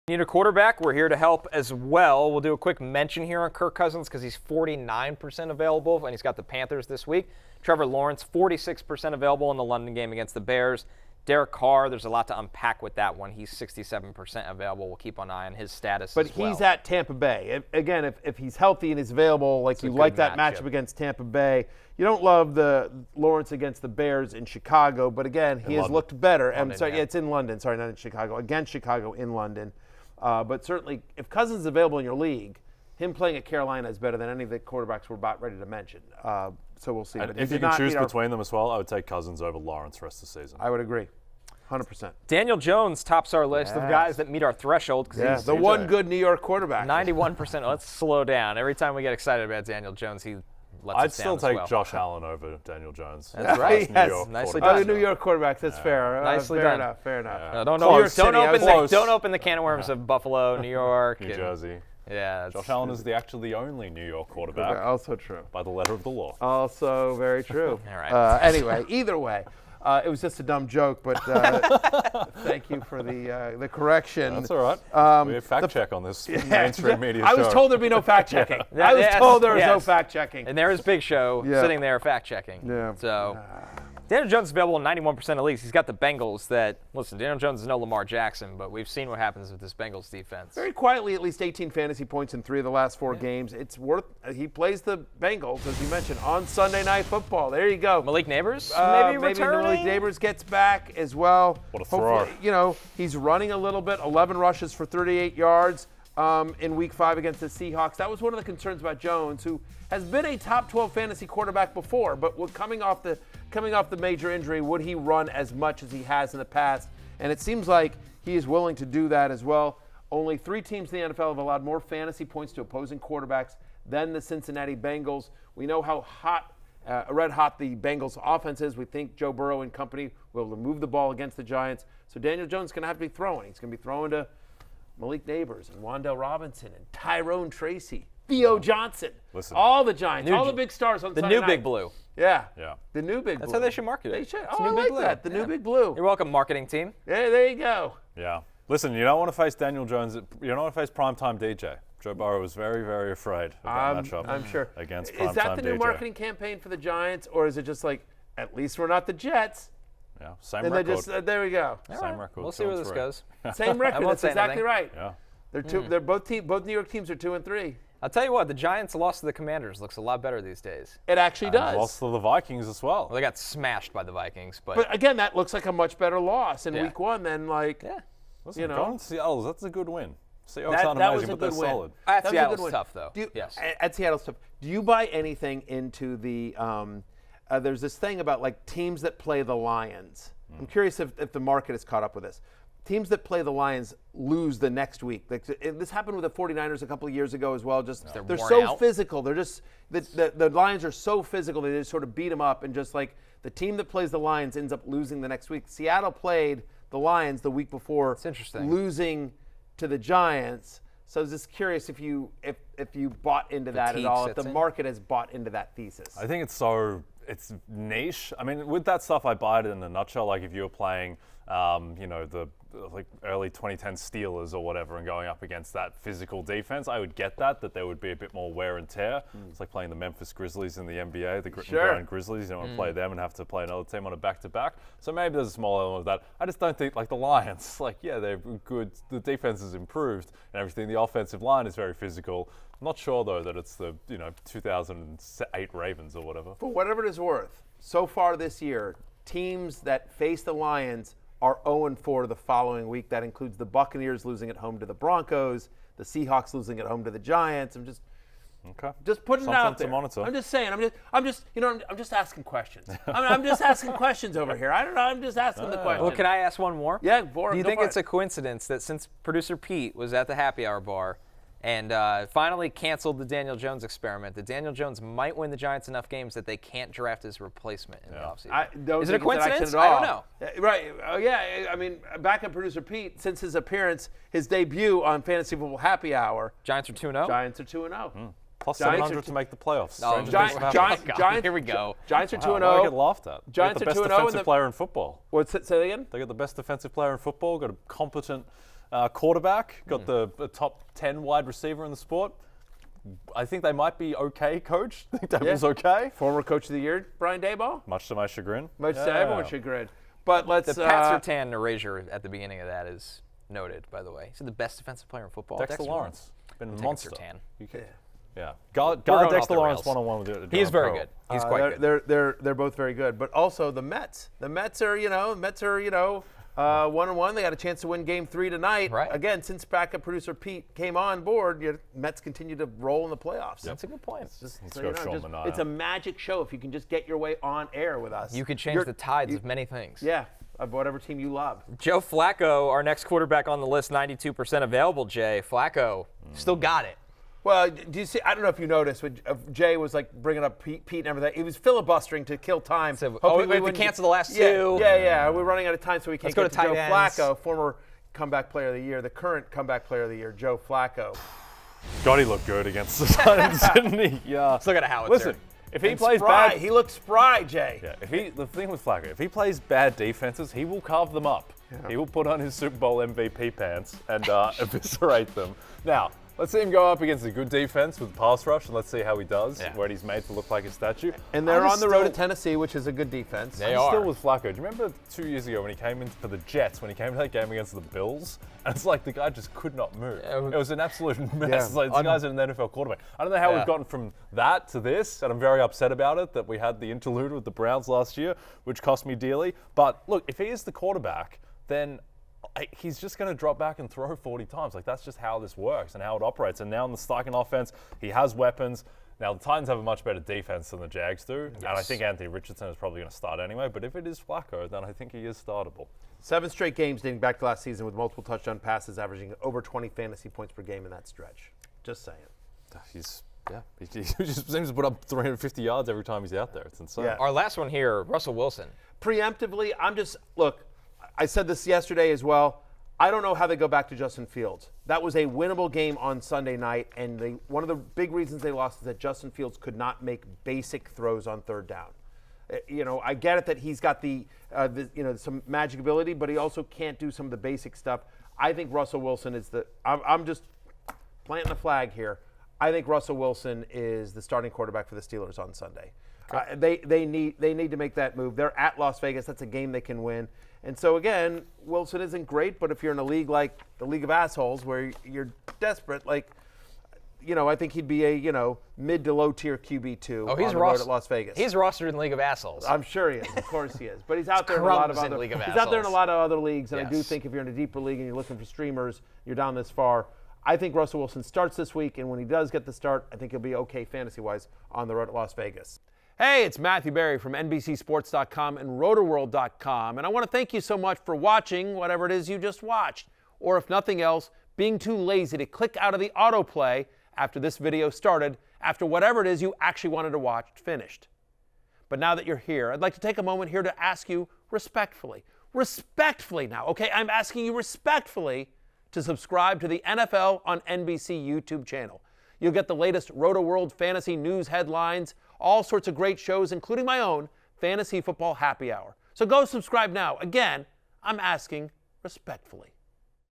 Need a quarterback? We're here to help as well. We'll do a quick mention here on Kirk Cousins because he's 49% available, and he's got the Panthers this week. Trevor Lawrence, 46% available in the London game against the Bears. Derek Carr, there's a lot to unpack with that one. He's 67% available. We'll keep an eye on his status But as well. he's at Tampa Bay. Again, if he's healthy and he's available, like you like that matchup against Tampa Bay. You don't love the Lawrence against the Bears in Chicago, but again, he has looked better. It's in London. Sorry, not in Chicago. Against Chicago in London. But certainly, if Cousins is available in your league, him playing at Carolina is better than any of the quarterbacks we're about ready to mention. So we'll see. And if you can choose between them as well, I would take Cousins over Lawrence the rest of the season. I would agree. 100%. Daniel Jones tops our list of guys that meet our threshold. He's the one good New York quarterback. 91%. Let's slow down. Every time we get excited about Daniel Jones, he lets I'd us down still as take well. Josh Allen over Daniel Jones. That's right. Yes. Nicely done. The New York quarterbacks. That's fair. Nicely fair done. enough. Fair enough. Yeah. Don't open the can of worms of Buffalo, New York, New Jersey. Yeah. Josh Allen is actually the only New York quarterback. Also true. By the letter of the law. Also very true. All right. Anyway, either way. It was just a dumb joke, but thank you for the correction. That's all right. We have fact check on this mainstream media show. I was told there'd be no fact checking. I was told there was no fact checking. And there is Big Show sitting there fact checking. Yeah. So Daniel Jones is available in 91% of leagues. He's got the Bengals that, listen, Daniel Jones is no Lamar Jackson, but we've seen what happens with this Bengals defense. Very quietly, at least 18 fantasy points in 3 of the last 4 games. It's worth. He plays the Bengals, as you mentioned, on Sunday Night Football. There you go. Malik Neighbors, maybe returning. Malik Neighbors gets back as well. What a throw. Hopefully, he's running a little bit. 11 rushes for 38 yards in Week 5 against the Seahawks. That was one of the concerns about Jones, who has been a top 12 fantasy quarterback before, but coming off the major injury, would he run as much as he has in the past? And it seems like he is willing to do that as well. Only 3 teams in the NFL have allowed more fantasy points to opposing quarterbacks than the Cincinnati Bengals. We know how red hot the Bengals offense is. We think Joe Burrow and company will move the ball against the Giants. So Daniel Jones is going to have to be throwing. He's going to be throwing to Malik Neighbors and Wan'Dale Robinson and Tyrone Tracy, Theo Johnson, all the Giants, all the big stars on Sunday night. The new Big Blue. Yeah. The new Big Blue. That's how they should market it. They should. It's I like that. The new Big Blue. You're welcome, marketing team. Yeah, there you go. Yeah. Listen, you don't want to face Daniel Jones. You don't want to face Primetime DJ. Joe Burrow was very, very afraid of that matchup. I'm sure. Against Primetime DJ. Is that the new marketing campaign for the Giants, or is it just like, at least we're not the Jets? Yeah, same and record. There we go. Same record. We'll see where this goes. Same record. That's exactly right. Yeah. They're both New York teams are 2-3. I'll tell you what, the Giants' loss to the Commanders looks a lot better these days. It actually does. Lost to the Vikings as well. Well, they got smashed by the Vikings, but again, that looks like a much better loss in Week 1 than Listen, going to Seattle, that's a good win. Seattle's not that amazing, but they're solid. At Seattle's tough, though. At Seattle's tough. Do you buy anything into the there's this thing about like teams that play the Lions. I'm curious if the market has caught up with this. Teams that play the Lions lose the next week. This happened with the 49ers a couple of years ago as well. They're so physical. They're just the Lions are so physical. They just sort of beat them up, and just like the team that plays the Lions ends up losing the next week. Seattle played the Lions the week before, losing to the Giants. So I was just curious if you bought into that at all, if the market has bought into that thesis. I think it's niche. I mean, with that stuff, I buy it in a nutshell. Like if you were playing, the early 2010 Steelers or whatever, and going up against that physical defense, I would get that there would be a bit more wear and tear. It's like playing the Memphis Grizzlies in the NBA, the grit and grind Grizzlies. You don't want to play them and have to play another team on a back-to-back. So maybe there's a small element of that. I just don't think, like the Lions, they're good. The defense has improved and everything. The offensive line is very physical. I'm not sure, though, that it's the 2008 Ravens or whatever. For whatever it is worth, so far this year, teams that face the Lions are 0-4 the following week. That includes the Buccaneers losing at home to the Broncos, the Seahawks losing at home to the Giants. I'm just putting it out there. To monitor. I'm just saying. I'm just asking questions. I'm just asking questions over here. I don't know. I'm just asking the question. Well, can I ask one more? Yeah, do you think it's a coincidence that since producer Pete was at the happy hour bar and finally canceled the Daniel Jones experiment, that Daniel Jones might win the Giants enough games that they can't draft his replacement in the offseason? Is it a coincidence? I don't know. Right. I mean, backup producer Pete, since his debut on Fantasy Football Happy Hour. Giants are 2-0? Giants are 2-0. Plus 700 to make the playoffs. Here we go. Giants are 2-0. I get laughed at. Giants are 2-0. They got the best defensive player in football. What's it? Say that again? They got the best defensive player in football, got a competent Quarterback, got the top 10 wide receiver in the sport. I think they might be okay, coach. I think Daboll's okay. Former Coach of the Year, Brian Daboll. Much to my chagrin. Much to everyone's chagrin. But let's... The Pat Surtain erasure at the beginning of that is noted, by the way. He's the best defensive player in football. Dexter Lawrence. Been a monster. Surtain. Yeah. Guard going Dexter off the Lawrence rails. one-on-one with He's very good. He's quite good. They're both very good. But also the Mets. The Mets are, 1-1. They got a chance to win Game 3 tonight. Right. Again, since backup producer Pete came on board, Mets continue to roll in the playoffs. That's a good point. It's a magic show if you can just get your way on air with us. You could change the tides of many things. Yeah, of whatever team you love. Joe Flacco, our next quarterback on the list, 92% available, Jay. Flacco still got it. Well, do you see? I don't know if you noticed, when Jay was like bringing up Pete and everything. He was filibustering to kill time. So, we have to cancel the last two. Yeah. We're running out of time, so we can't Let's get go to Joe tight ends. Flacco, former comeback player of the year, the current comeback player of the year, Joe Flacco. God, he looked good against the Titans, didn't he? Yeah. Still got a howitzer. Listen, if he plays spry. bad, he looks spry, Jay. Yeah. The thing with Flacco, if he plays bad defenses, he will carve them up. Yeah. He will put on his Super Bowl MVP pants and eviscerate them. Now, let's see him go up against a good defense with pass rush, and let's see how he does, where he's made to look like a statue. And they're on the road to Tennessee, which is a good defense. They are. Still with Flacco. Do you remember 2 years ago when he came in for the Jets, when he came to that game against the Bills? And it's like the guy just could not move. It was an absolute mess. Yeah. It's like, this guy's an NFL quarterback. I don't know how we've gotten from that to this, and I'm very upset about it, that we had the interlude with the Browns last year, which cost me dearly. But look, if he is the quarterback, then he's just going to drop back and throw 40 times. Like, that's just how this works and how it operates. And now in the Steichen offense, he has weapons. Now, the Titans have a much better defense than the Jags do. Yes. And I think Anthony Richardson is probably going to start anyway. But if it is Flacco, then I think he is startable. 7 straight games dating back to last season with multiple touchdown passes, averaging over 20 fantasy points per game in that stretch. Just saying. He just seems to put up 350 yards every time he's out there. It's insane. Yeah. Our last one here, Russell Wilson. Preemptively, look, I said this yesterday as well. I don't know how they go back to Justin Fields. That was a winnable game on Sunday night, and one of the big reasons they lost is that Justin Fields could not make basic throws on third down. I get it that he's got some magic ability, but he also can't do some of the basic stuff. I think Russell Wilson is I'm just planting a flag here. I think Russell Wilson is the starting quarterback for the Steelers on Sunday. Okay. They need to make that move. They're at Las Vegas. That's a game they can win. And so, again, Wilson isn't great, but if you're in a league like the League of Assholes where you're desperate, I think he'd be a, mid to low tier QB2 on the road at Las Vegas. He's rostered in the League of Assholes. I'm sure he is. Of course he is. But he's out there in a lot of other leagues. He's out there in a lot of other leagues, and I do think if you're in a deeper league and you're looking for streamers, you're down this far. I think Russell Wilson starts this week, and when he does get the start, I think he'll be okay fantasy-wise on the road at Las Vegas. Hey, it's Matthew Berry from NBCSports.com and Rotoworld.com, and I want to thank you so much for watching whatever it is you just watched, or if nothing else, being too lazy to click out of the autoplay after this video started, after whatever it is you actually wanted to watch finished. But now that you're here, I'd like to take a moment here to ask you respectfully now, okay? I'm asking you respectfully to subscribe to the NFL on NBC YouTube channel. You'll get the latest Rotoworld fantasy news headlines, all sorts of great shows, including my own Fantasy Football Happy Hour. So go subscribe now. Again, I'm asking respectfully.